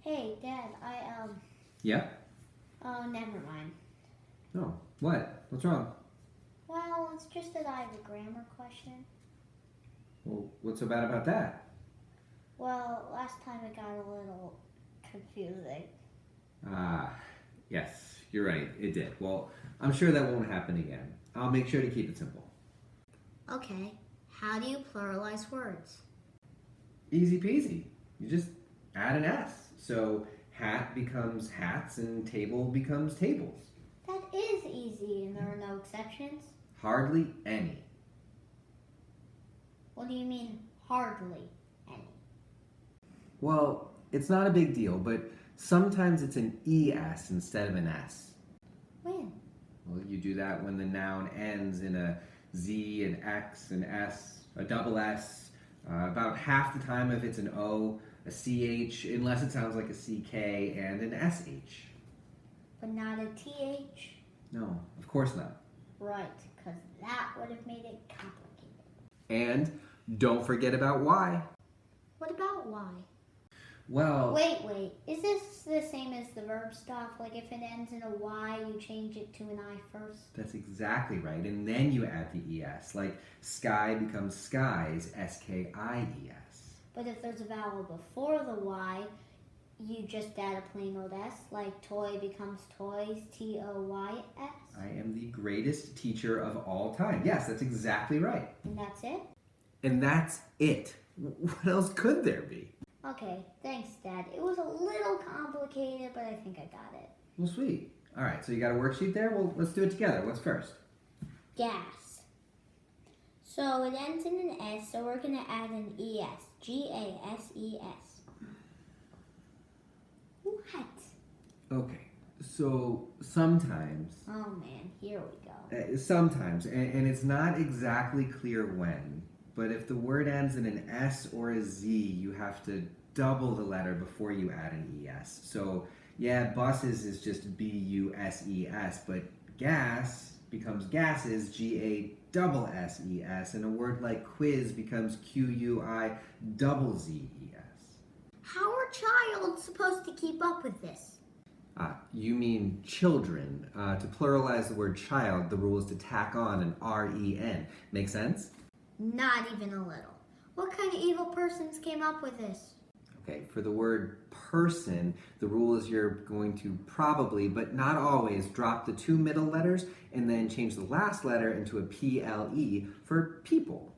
Hey, Dad, Yeah? oh, never mind. No. What? What's wrong? Well, it's just that I have a grammar question. Well, what's so bad about that? Well, last time it got a little confusing. Ah, yes, you're right. It did. Well, I'm sure that won't happen again. I'll make sure to keep it simple. Okay, how do you pluralize words? Easy peasy. You just add an S. So hat becomes hats and table becomes tables. That is easy, and there are no exceptions. Hardly any. What do you mean, hardly any? Well, it's not a big deal, but sometimes it's an ES instead of an S. When? Well, you do that when the noun ends in a Z, an X, an S, a double S. About half the time if it's an O, a CH, unless it sounds like a CK, and an SH. But not a TH? No, of course not. Right, because that would have made it complicated. And don't forget about Y. What about why? Well, Wait, is this the same as the verb stuff? Like if it ends in a Y, you change it to an I first? that's exactly right. And then you add the ES, like sky becomes skies, SKIES. But if there's a vowel before the Y, you just add a plain old S, like toy becomes toys, TOYS. I am the greatest teacher of all time. Yes, that's exactly right. And that's it? And that's it. What else could there be? Okay, thanks, Dad. It was a little complicated, but I think I got it. Well, sweet. All right, so you got a worksheet there? Well, let's do it together. What's first? Gas. So it ends in an S, so we're going to add an ES. GASES. What? Okay, so sometimes, Oh man, here we go. sometimes, and it's not exactly clear when, but if the word ends in an S or a Z, you have to double the letter before you add an ES. So, yeah, buses is just BUSES, but gas becomes gases, GASSES, and a word like quiz becomes QUIZZES. How are child supposed to keep up with this? You mean children. To pluralize the word child, the rule is to tack on an REN. Make sense? Not even a little. What kind of evil persons came up with this? Okay, for the word person, the rule is you're going to probably, but not always, drop the two middle letters and then change the last letter into a PLE for people.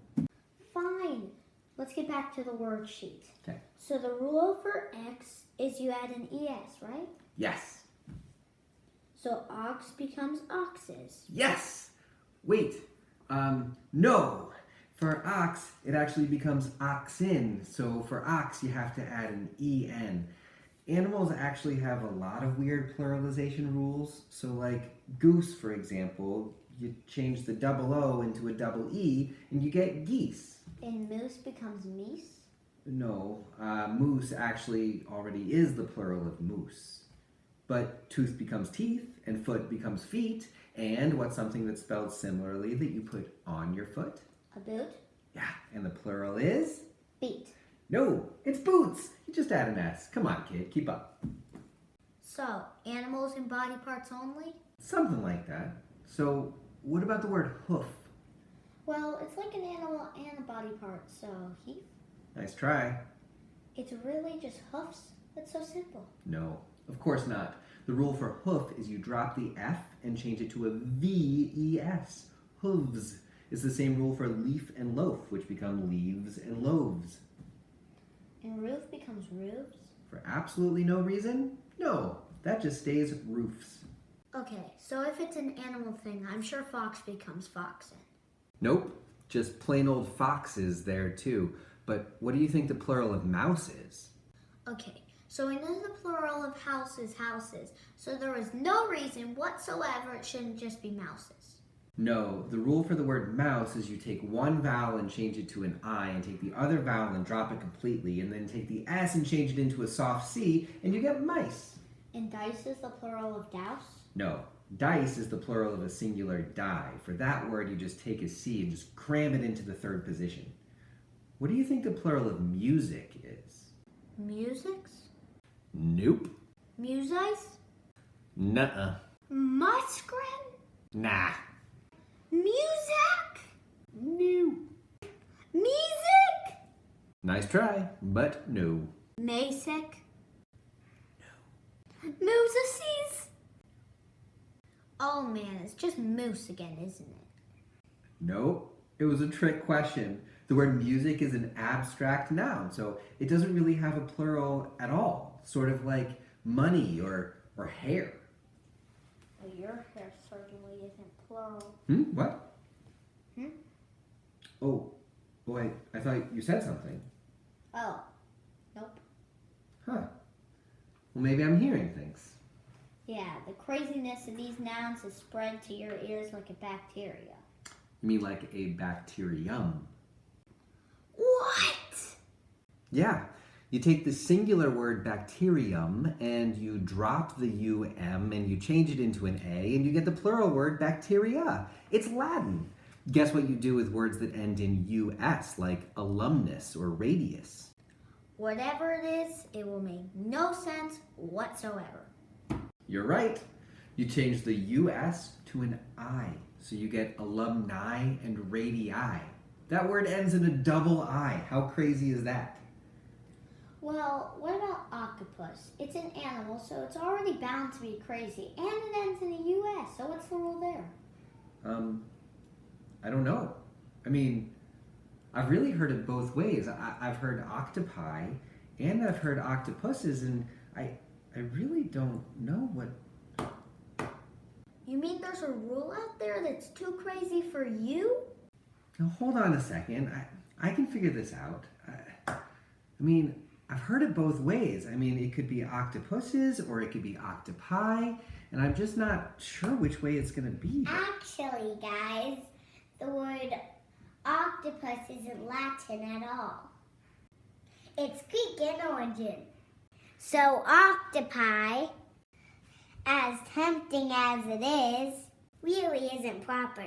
Fine. Let's get back to the word sheet. Okay. So the rule for X is you add an ES, right? Yes. So ox becomes oxes. Yes! Wait. No. For ox, it actually becomes oxen. So for ox, you have to add an EN. Animals actually have a lot of weird pluralization rules. So like goose, for example, you change the double O into a double E and you get geese. And moose becomes meese? No, moose actually already is the plural of moose. But tooth becomes teeth and foot becomes feet. And what's something that's spelled similarly that you put on your foot? A boot? Yeah, and the plural is? Feet. No, it's boots. You just add an S. Come on, kid, keep up. So, animals and body parts only? Something like that. So, what about the word hoof? Well, it's like an animal and a body part, so he. Nice try. It's really just hoofs? That's so simple. No, of course not. The rule for hoof is you drop the F and change it to a VES. Hooves. It's the same rule for leaf and loaf, which become leaves and loaves. And roof becomes roofs? For absolutely no reason? No, that just stays roofs. Okay, so if it's an animal thing, I'm sure fox becomes foxen. Nope, just plain old foxes there too. But what do you think the plural of mouse is? Okay, so we know the plural of house is houses, so there is no reason whatsoever it shouldn't just be mouses. No, the rule for the word mouse is you take one vowel and change it to an I, and take the other vowel and drop it completely, and then take the S and change it into a soft C, and you get mice. And dice is the plural of douse? No, dice is the plural of a singular die. For that word, you just take a C and just cram it into the third position. What do you think the plural of music is? Musics? Nope. Musice? Nuh-uh. Muskrat? Nah. Music? No. Music? Nice try, but no. Masic? No. Moosices? Oh man, it's just moose again, isn't it? Nope. It was a trick question. The word music is an abstract noun, so it doesn't really have a plural at all. Sort of like money or hair. Well, your hair certainly isn't plural. What? Hmm? Oh, boy, I thought you said something. Oh, nope. Huh. Well, maybe I'm hearing things. Yeah, the craziness of these nouns has spread to your ears like a bacteria. You mean like a bacterium? What? Yeah. You take the singular word bacterium and you drop the um and you change it into an a and you get the plural word bacteria. It's Latin. Guess what you do with words that end in us, like alumnus or radius? Whatever it is, it will make no sense whatsoever. You're right. You change the us to an I, so you get alumni and radii. That word ends in a double I. How crazy is that? Well, what about octopus? It's an animal, so it's already bound to be crazy. And it ends in the US, so what's the rule there? I don't know. I mean, I've really heard it both ways. I've heard octopi and I've heard octopuses, and I really don't know what... You mean there's a rule out there that's too crazy for you? Now, hold on a second. I can figure this out. I mean, I've heard it both ways. I mean, it could be octopuses or it could be octopi, and I'm just not sure which way it's going to be. Actually, guys, the word octopus isn't Latin at all. It's Greek in origin. So octopi, as tempting as it is, really isn't proper.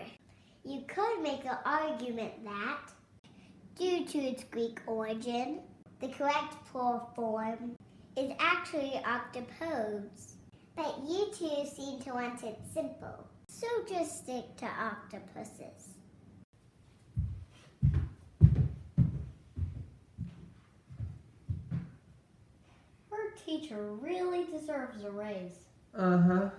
You could make an argument that, due to its Greek origin, the correct plural form is actually octopodes. But you two seem to want it simple, so just stick to octopuses. Her teacher really deserves a raise. Uh-huh.